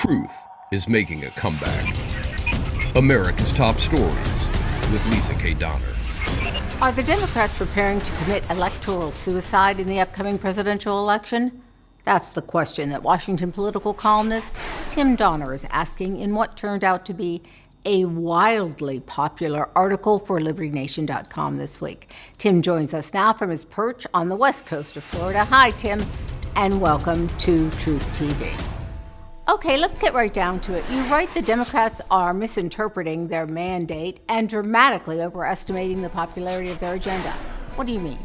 Truth is making a comeback. America's Top Stories with Lisa K. Donner. Are the Democrats preparing to commit electoral suicide in the upcoming presidential election? That's the question that Washington political columnist Tim Donner is asking in what turned out to be a wildly popular article for LibertyNation.com this week. Tim joins us now from his perch on the west coast of Florida. Hi, Tim, and welcome to Truth TV. Okay, let's get right down to it. You write the Democrats are misinterpreting their mandate and dramatically overestimating the popularity of their agenda. What do you mean?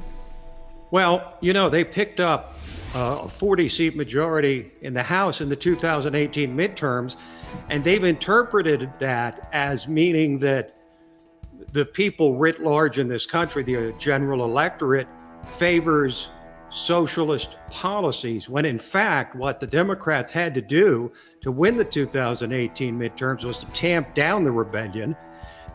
Well, they picked up a 40-seat majority in the House in the 2018 midterms, and they've interpreted that as meaning that the people writ large in this country, the general electorate, favors socialist policies, when in fact what the Democrats had to do to win the 2018 midterms was to tamp down the rebellion,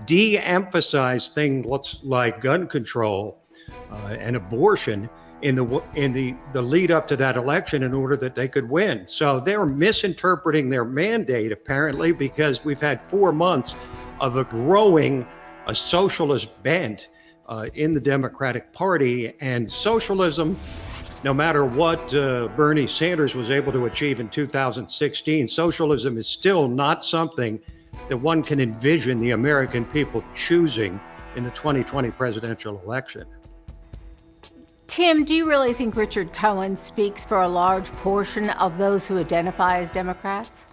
de-emphasize things like gun control and abortion in the lead up to that election in order that they could win. So they're misinterpreting their mandate apparently, because we've had 4 months of a socialist bent in the Democratic Party, and socialism, no matter what Bernie Sanders was able to achieve in 2016, socialism is still not something that one can envision the American people choosing in the 2020 presidential election. Tim, do you really think Richard Cohen speaks for a large portion of those who identify as Democrats?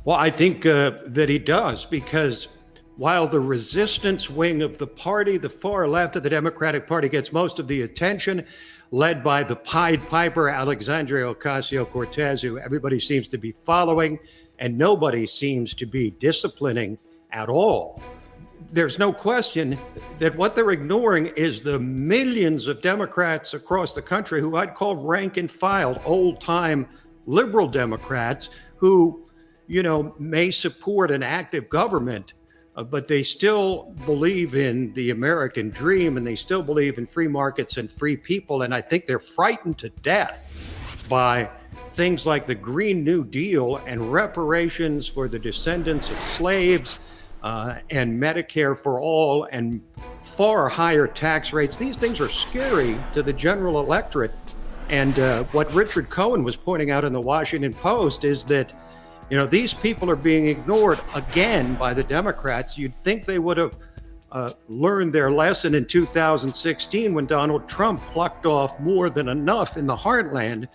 Well, I think that he does, because while the resistance wing of the party, the far left of the Democratic Party, gets most of the attention, led by the Pied Piper Alexandria Ocasio-Cortez, who everybody seems to be following, and nobody seems to be disciplining at all. There's no question that what they're ignoring is the millions of Democrats across the country who I'd call rank and file, old-time liberal Democrats who, may support an active government, but they still believe in the American dream, and they still believe in free markets and free people. And I think they're frightened to death by things like the Green New Deal and reparations for the descendants of slaves and Medicare for all and far higher tax rates. These things are scary to the general electorate. And what Richard Cohen was pointing out in the Washington Post is that these people are being ignored again by the Democrats. You'd think they would have learned their lesson in 2016 when Donald Trump plucked off more than enough in the heartland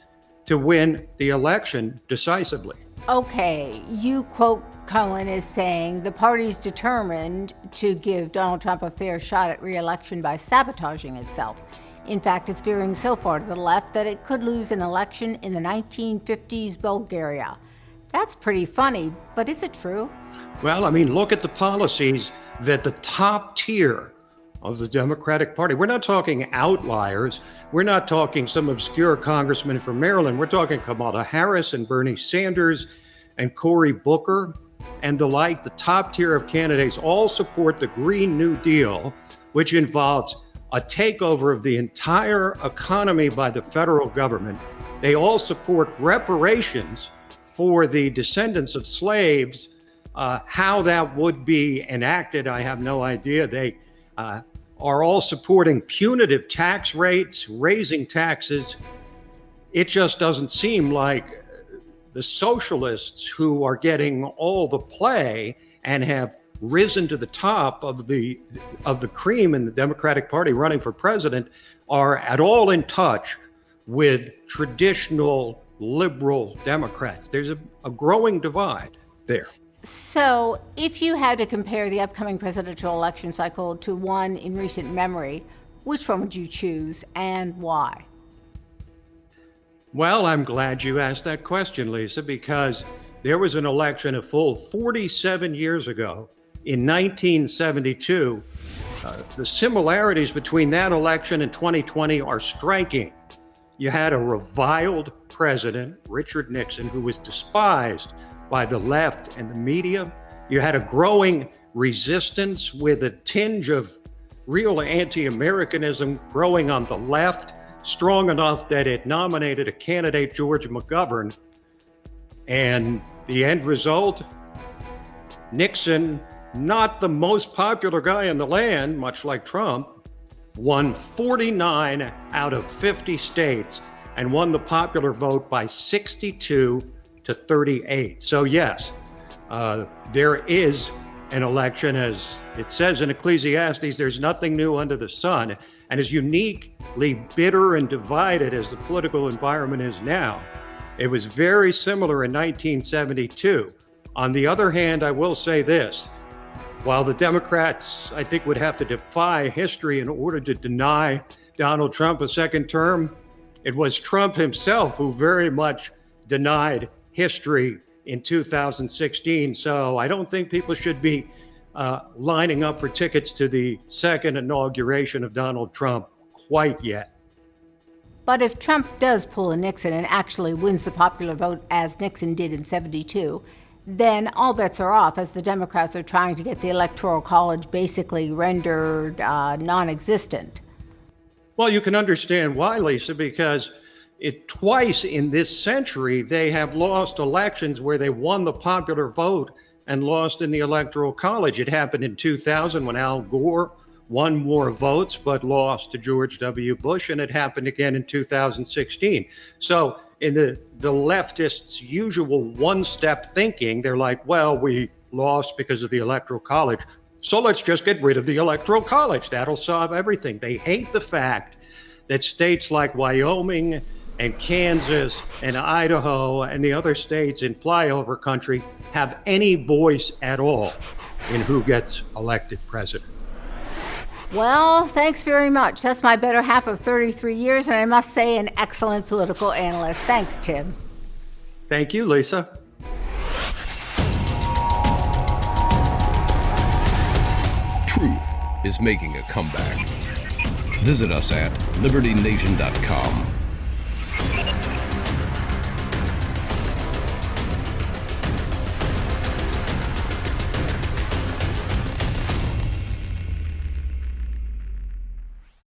to win the election decisively. Okay, you quote Cohen as saying the party's determined to give Donald Trump a fair shot at re-election by sabotaging itself. In fact, it's veering so far to the left that it could lose an election in the 1950s Bulgaria. That's pretty funny, but is it true? Well, look at the policies that the top tier of the Democratic Party, we're not talking outliers, we're not talking some obscure congressman from Maryland, we're talking Kamala Harris and Bernie Sanders and Cory Booker and the like. The top tier of candidates all support the Green New Deal, which involves a takeover of the entire economy by the federal government. They all support reparations for the descendants of slaves. How that would be enacted, I have no idea. They are all supporting punitive tax rates, raising taxes. It just doesn't seem like the socialists who are getting all the play and have risen to the top of the cream in the Democratic Party running for president are at all in touch with traditional liberal Democrats. There's a growing divide there. So if you had to compare the upcoming presidential election cycle to one in recent memory, which one would you choose and why? Well, I'm glad you asked that question, Lisa, because there was an election a full 47 years ago in 1972. The similarities between that election and 2020 are striking. You had a reviled president, Richard Nixon, who was despised by the left and the media. You had a growing resistance with a tinge of real anti-Americanism growing on the left, strong enough that it nominated a candidate, George McGovern, and The end result, Nixon, not the most popular guy in the land, much like Trump, won 49 out of 50 states and won the popular vote by 62 to 38. So yes, there is an election. As it says in Ecclesiastes, there's nothing new under the sun. And as uniquely bitter and divided as the political environment is now, it was very similar in 1972. On the other hand, I will say this. While the Democrats, I think, would have to defy history in order to deny Donald Trump a second term, it was Trump himself who very much denied history in 2016. So I don't think people should be lining up for tickets to the second inauguration of Donald Trump quite yet. But if Trump does pull a Nixon and actually wins the popular vote as Nixon did in '72, then all bets are off, as the Democrats are trying to get the Electoral College basically rendered non-existent. Well, you can understand why, Lisa, because twice in this century, they have lost elections where they won the popular vote and lost in the Electoral College. It happened in 2000 when Al Gore won more votes but lost to George W. Bush, and it happened again in 2016. So in the leftists' usual one-step thinking, they're like, well, we lost because of the Electoral College, so let's just get rid of the Electoral College. That'll solve everything. They hate the fact that states like Wyoming and Kansas and Idaho and the other states in flyover country have any voice at all in who gets elected president. Well, thanks very much. That's my better half of 33 years, and I must say, an excellent political analyst. Thanks, Tim. Thank you, Lisa. Truth is making a comeback. Visit us at libertynation.com.